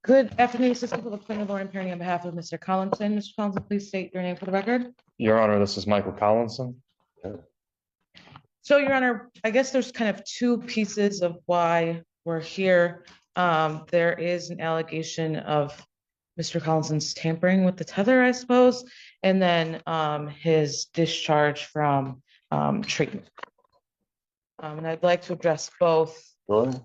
Good afternoon, Assistant Public Defender Lauren Perry on behalf of Mr. Collinson. Mr. Collinson, please state your name for the record. Your Honor, this is Michael Collinson. So, Your Honor, I guess there's kind of two pieces of why we're here. There is an allegation of Mr. Collinson's tampering with the tether, I suppose, and then his discharge from treatment. And I'd like to address both. Really?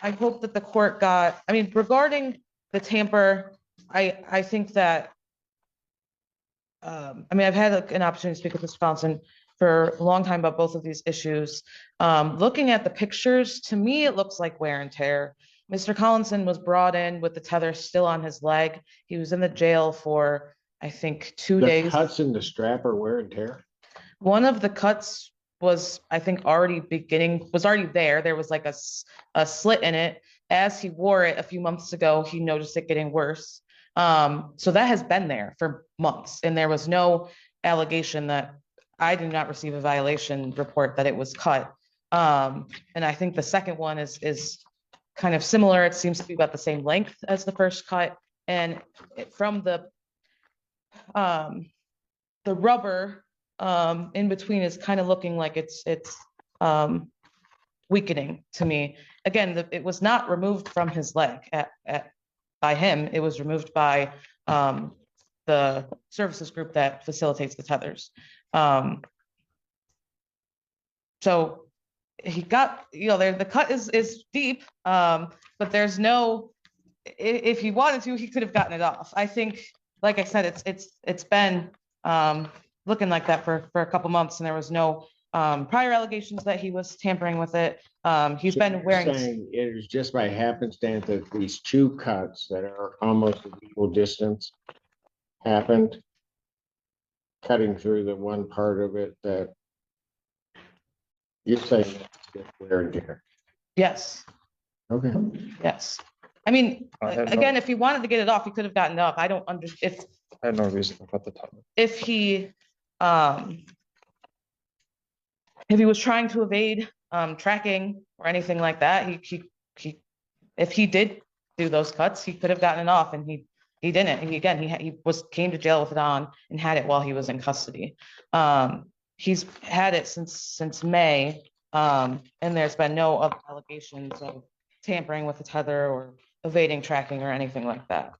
I hope that the court got, regarding the tamper, I think that, I've had an opportunity to speak with Mr. Collinson for a long time about both of these issues. Looking at the pictures, to me, it looks like wear and tear. Mr. Collinson was brought in with the tether still on his leg. He was in the jail for, I think, 2 days. The cuts in the strap are wear and tear? One of the cuts was, I think, already there. There was like a slit in it. As he wore it a few months ago, he noticed it getting worse. So that has been there for months, and there was no allegation that I did not receive a violation report that it was cut. And I think the second one is kind of similar. It seems to be about the same length as the first cut. And from the rubber in between is kind of looking like it's weakening to me. Again, it was not removed from his leg by him. It was removed by the services group that facilitates the tethers. So he got, the cut is deep, but there's no, if he wanted to, he could have gotten it off. I think, like I said, it's been looking like that for a couple months, and there was no prior allegations that he was tampering with it. He's been wearing. Saying it is just by happenstance that these two cuts that are almost an equal distance happened, cutting through the one part of it that you're saying that's just wear and tear. Yes. Okay. Yes. Again, if he wanted to get it off, he could have gotten it off. I don't understand I had no reason to cut the top. if he was trying to evade tracking or anything like that. If he did do those cuts, he could have gotten it off, and he didn't. He came to jail with it on and had it while he was in custody. He's had it since May, and there's been no other allegations of tampering with the tether or evading tracking or anything like that.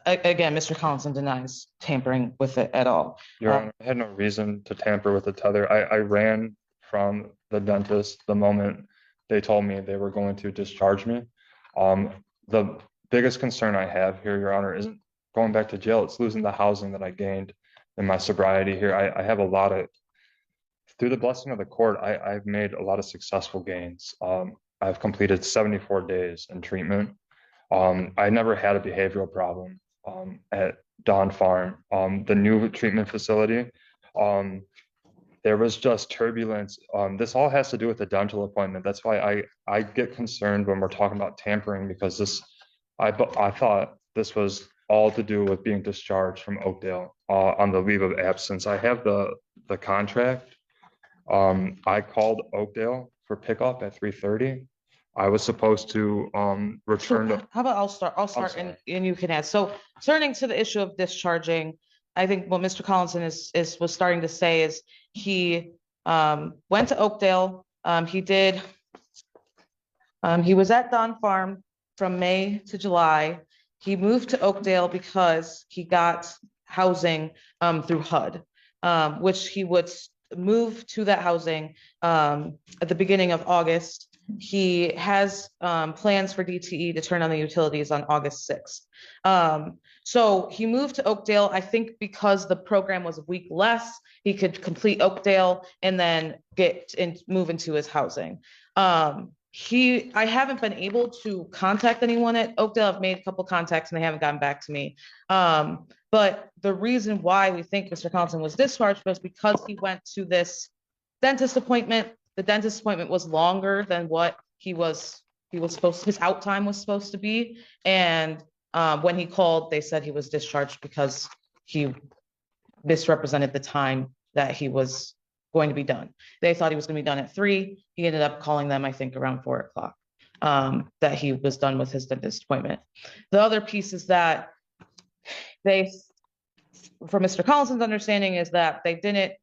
Again, Mr. Collinson denies tampering with it at all. Your Honor, I had no reason to tamper with the tether. I ran from the dentist the moment they told me they were going to discharge me. The biggest concern I have here, Your Honor, isn't going back to jail. It's losing the housing that I gained in my sobriety here. I have a lot of, through the blessing of the court, I've made a lot of successful gains. I've completed 74 days in treatment. I never had a behavioral problem at Dawn Farm, the new treatment facility. There was just turbulence. This all has to do with the dental appointment. That's why I get concerned when we're talking about tampering, because I thought this was all to do with being discharged from Oakdale on the leave of absence. I have the contract. I called Oakdale for pickup at 3:30. I was supposed to return to. How about I'll start and you can add. So turning to the issue of discharging, I think what Mr. Collinson was starting to say is he went to Oakdale. He was at Dawn Farm from May to July. He moved to Oakdale because he got housing through HUD, which he would move to that housing at the beginning of August. He has plans for DTE to turn on the utilities on August 6th. So he moved to Oakdale, I think because the program was a week less, he could complete Oakdale and then move into his housing. I haven't been able to contact anyone at Oakdale. I've made a couple contacts and they haven't gotten back to me. But the reason why we think Mr. Collinson was discharged was because he went to this dentist appointment. The dentist appointment was longer than what his out time was supposed to be. And when he called, they said he was discharged because he misrepresented the time that he was going to be done. They thought he was going to be done at 3. He ended up calling them, I think, around 4 o'clock. that he was done with his dentist appointment. The other piece is that from Mr. Collinson's understanding, is that they didn't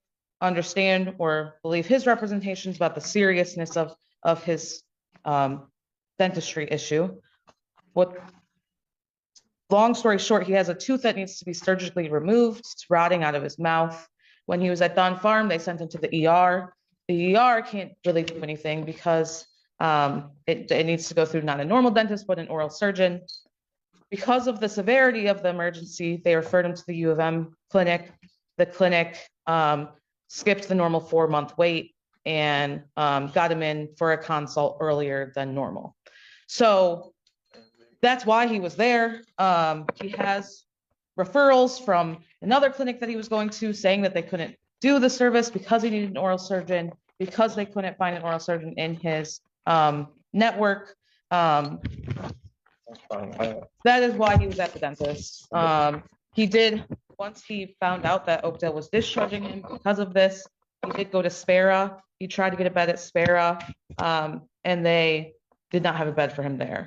understand or believe his representations about the seriousness of his dentistry issue. Long story short, he has a tooth that needs to be surgically removed. It's rotting out of his mouth. When he was at Don Farm, they sent him to the ER. The ER can't really do anything because it needs to go through not a normal dentist, but an oral surgeon. Because of the severity of the emergency, they referred him to the U of M clinic. The clinic skipped the normal 4-month wait and got him in for a consult earlier than normal. So that's why he was there. He has referrals from another clinic that he was going to saying that they couldn't do the service because he needed an oral surgeon, because they couldn't find an oral surgeon in his network. That is why he was at the dentist. He did, once he found out that Oakdale was discharging him because of this, he did go to Spera. He tried to get a bed at Spera, and they did not have a bed for him there.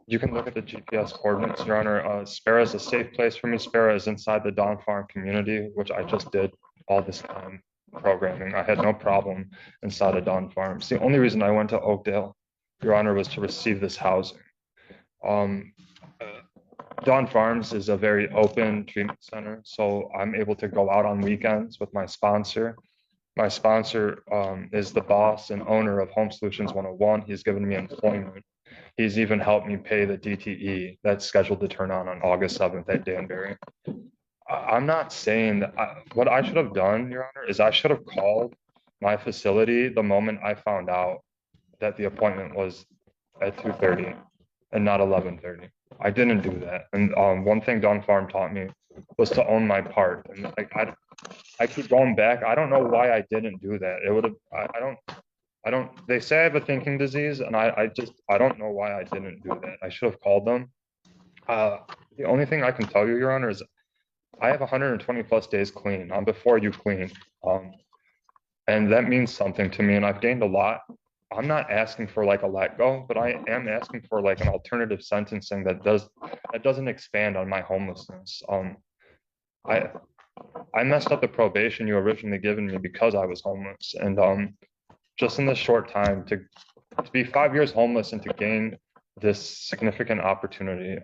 You can look at the GPS coordinates, Your Honor. Spera is a safe place for me. Spera is inside the Don Farm community, which I just did all this time programming. I had no problem inside of Don Farm. The only reason I went to Oakdale, Your Honor, was to receive this housing. Don Farms is a very open treatment center, so I'm able to go out on weekends with my sponsor. My sponsor is the boss and owner of Home Solutions 101. He's given me employment. He's even helped me pay the DTE that's scheduled to turn on August 7th at Danbury. I'm not saying that what I should have done, Your Honor, is I should have called my facility the moment I found out that the appointment was at 2:30 and not 11:30. I didn't do that. And one thing Don Farm taught me was to own my part. And like I keep going back. I don't know why I didn't do that. It would have. I don't. They say I have a thinking disease, and I don't know why I didn't do that. I should have called them. The only thing I can tell you, Your Honor, is I have 120 plus days clean. I'm before you clean, and that means something to me. And I've gained a lot. I'm not asking for like a let go, but I am asking for like an alternative sentencing that doesn't expand on my homelessness. I messed up the probation you originally given me because I was homeless, and just in this short time to be 5 years homeless and to gain this significant opportunity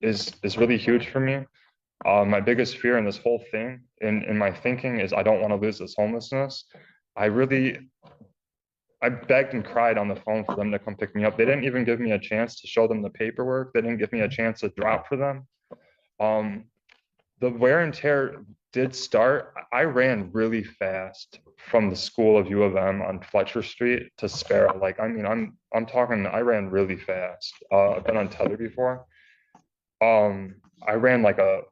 is really huge for me. My biggest fear in this whole thing, in my thinking, is I don't want to lose this homelessness. I begged and cried on the phone for them to come pick me up. They didn't even give me a chance to show them the paperwork. They didn't give me a chance to drop for them. The wear and tear did start. I ran really fast from the school of U of M on Fletcher Street to Spera. Like, I mean, I'm talking, I ran really fast. I've been on Tether before. I ran like a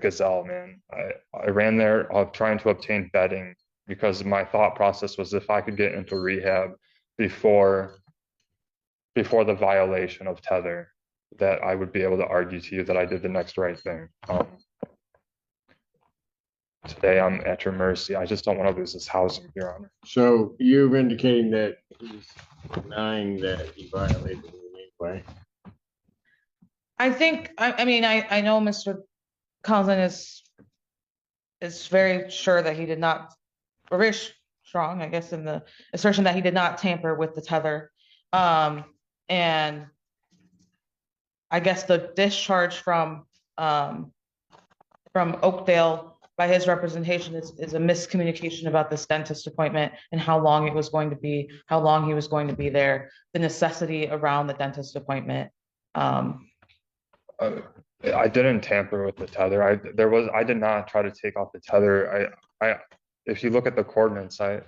gazelle, man. I ran there trying to obtain bedding, because my thought process was if I could get into rehab before the violation of Tether, that I would be able to argue to you that I did the next right thing. Today I'm at your mercy. I just don't want to lose this housing, Your Honor. So you're indicating that he's denying that he violated it anyway. I think, I mean, I know Mr. Collins is very sure that he did not, or very strong, I guess, in the assertion that he did not tamper with the tether. And I guess the discharge from Oakdale by his representation is a miscommunication about this dentist appointment and how long it was going to be, how long he was going to be there, the necessity around the dentist appointment. I didn't tamper with the tether. I did not try to take off the tether. If you look at the coordinates, I'm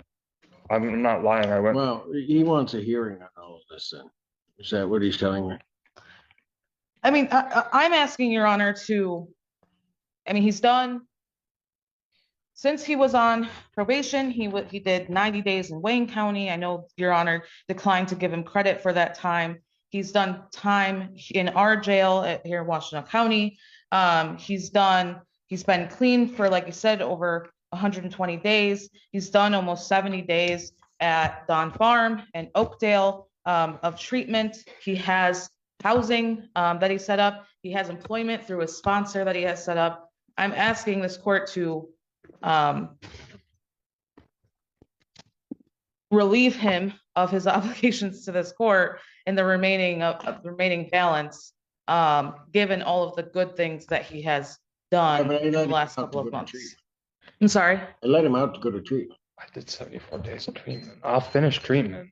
not lying. I went. Well, he wants a hearing on all of this then. Is that what he's telling me? I mean, I'm asking Your Honor to, I mean, he's done, since he was on probation, he did 90 days in Wayne County. I know Your Honor declined to give him credit for that time. He's done time in our jail here in Washtenaw County. He's been clean for, like you said, over 120 days. He's done almost 70 days at Don Farm and Oakdale. of treatment. He has housing that he set up. He has employment through a sponsor that he has set up. I'm asking this court to relieve him of his obligations to this court in the remaining balance, given all of the good things that he has done but I in the let him last out couple to of go to months. treatment. I'm sorry. I let him out to go to treatment. I did 74 days of treatment. I'll finish treatment.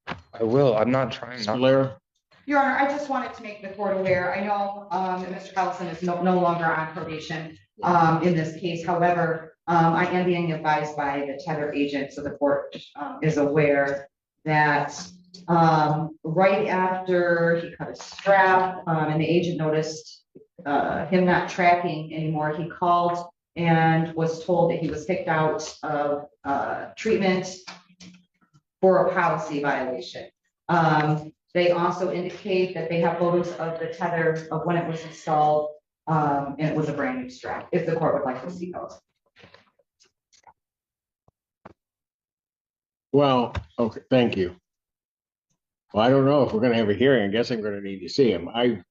I will. I'm not trying not. Scalera? Your Honor, I just wanted to make the court aware, I know that Mr. Collison is no longer on probation in this case. However, I am being advised by the Tether agent, so the court is aware that right after he cut his strap and the agent noticed him not tracking anymore, he called and was told that he was kicked out of treatment for a policy violation. They also indicate that they have photos of the tether of when it was installed, and it was a brand new strap, if the court would like to see those. Well, okay, thank you. Well, I don't know if we're gonna have a hearing. I guess I'm gonna need to see him. I've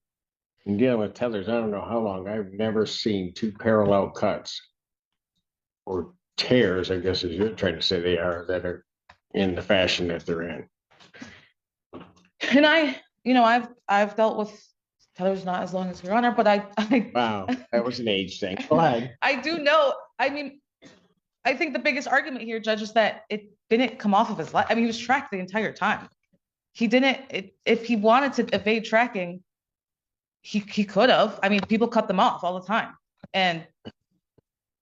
been dealing with tethers, I don't know how long. I've never seen two parallel cuts or tears, I guess, as you're trying to say they are, that are in the fashion that they're in. And I've dealt with tethers not as long as Your Honor, but I Wow, that was an age thing. Go ahead. I do know. I mean, I think the biggest argument here, Judge, is that it didn't come off of his life. I mean, he was tracked the entire time. He didn't. If he wanted to evade tracking, he could have. I mean, people cut them off all the time, and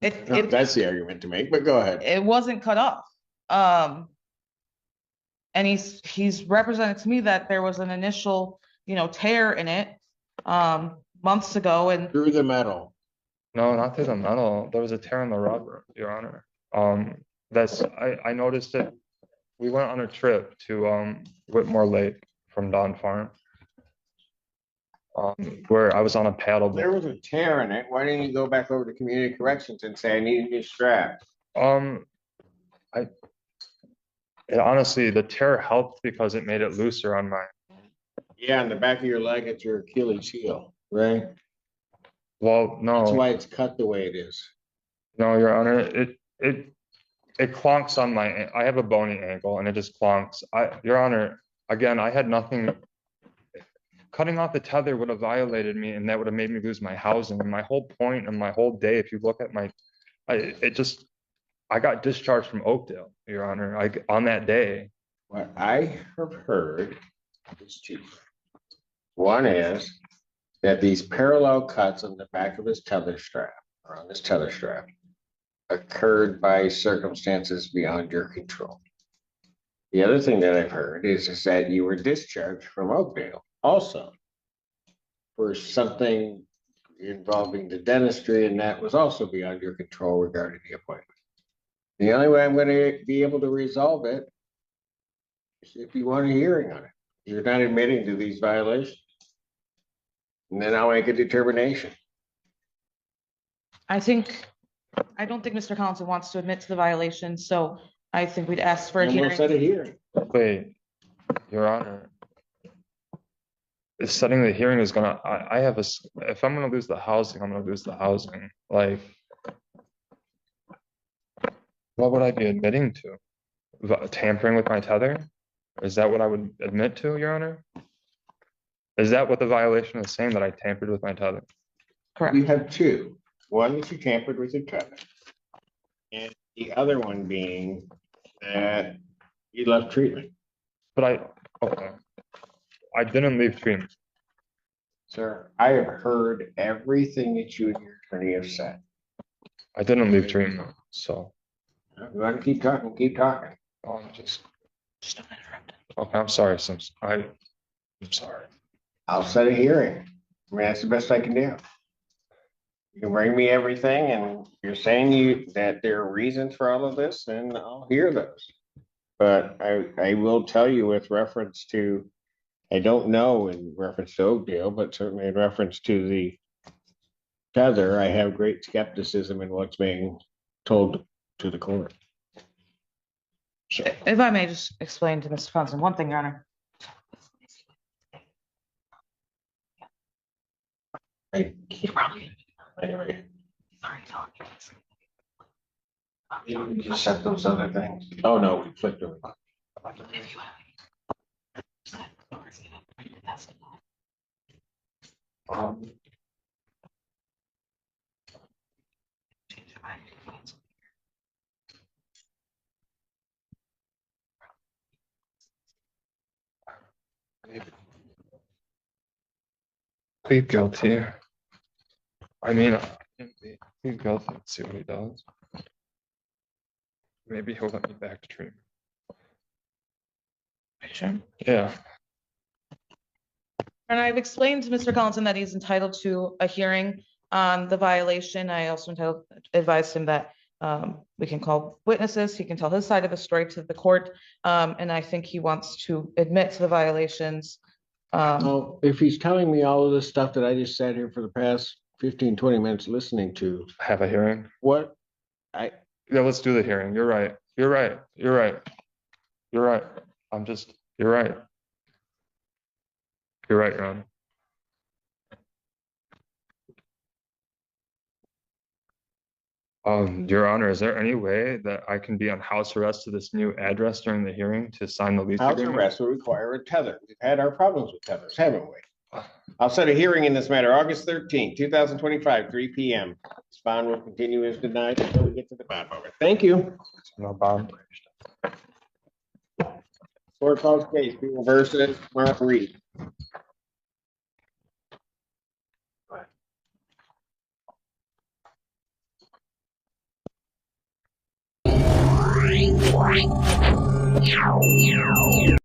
No, that's the argument to make, but go ahead. it wasn't cut off. And he's represented to me that there was an initial, tear in it, months ago, and Through the metal. No, not through the metal. There was a tear in the rubber, Your Honor. I noticed it. We went on a trip to Whitmore Lake from Don Farm. Where I was on a paddle boat. There was a tear in it. Why didn't you go back over to community corrections and say, I need a new strap? Honestly, the tear helped because it made it looser on my. Yeah, on the back of your leg at your Achilles heel, right? Well, That's no, why it's cut the way it is. no, Your Honor. It clonks on my. I have a bony ankle, and it just clonks. Your Honor, again, I had nothing. Cutting off the tether would have violated me, and that would have made me lose my housing. And my whole point and my whole day, if you look at I got discharged from Oakdale, Your Honor, on that day. What I have heard is two. One is that these parallel cuts on the back of his tether strap, or on this tether strap, occurred by circumstances beyond your control. The other thing that I've heard is that you were discharged from Oakdale also for something involving the dentistry, and that was also beyond your control regarding the appointment. The only way I'm going to be able to resolve it is if you want a hearing on it. You're not admitting to these violations. And then I'll make a determination. I don't think Mr. Collison wants to admit to the violation, so I think we'd ask for a And we'll set a hearing. hearing. Wait, Your Honor. Setting the hearing is gonna. If I'm gonna lose the housing, I'm gonna lose the housing. Like, what would I be admitting to? Tampering with my tether? Is that what I would admit to, Your Honor? Is that what the violation is saying, that I tampered with my tether? Correct. You have two. One that you tampered with your tether. And the other one being that you left treatment. But I didn't leave treatment. Sir, I have heard everything that you and your attorney have said. I didn't leave treatment, so. You want to keep talking, keep talking. Just don't interrupt. Okay, I'm sorry, Simpson. I'm sorry. I'll set a hearing. I mean, that's the best I can do. You can bring me everything, and you're saying that there are reasons for all of this, and I'll hear those. But I will tell you with reference to, I don't know in reference to Oakdale, but certainly in reference to the tether, I have great skepticism in what's being told to the court. So, If I may just explain to Mr. Collison one thing, Your Honor. Right. Anyway. You just set those other things. Oh, no, we flipped them. Plead guilty. I mean, plead guilty and see what he does. Maybe he'll let me back to treatment. Sure. Yeah. And I've explained to Mr. Collinson that he's entitled to a hearing on the violation. I also advised him that we can call witnesses. He can tell his side of the story to the court. And I think he wants to admit to the violations. Oh, if he's telling me all of this stuff that I just sat here for the past 15, 20 minutes listening to, Have a hearing. what? Yeah, let's do the hearing. You're right. You're right. You're right. You're right. You're right. You're right, Your Honor. Your Honor, is there any way that I can be on house arrest to this new address during the hearing to sign the lease House agreement? arrest will require a tether. We've had our problems with tethers, haven't we? I'll set a hearing in this matter, August 13th, 2025, 3 p.m. This bond will continue as denied until we get to the bottom of it. Thank you. No bond. Court calls case, People versus Mark Reed.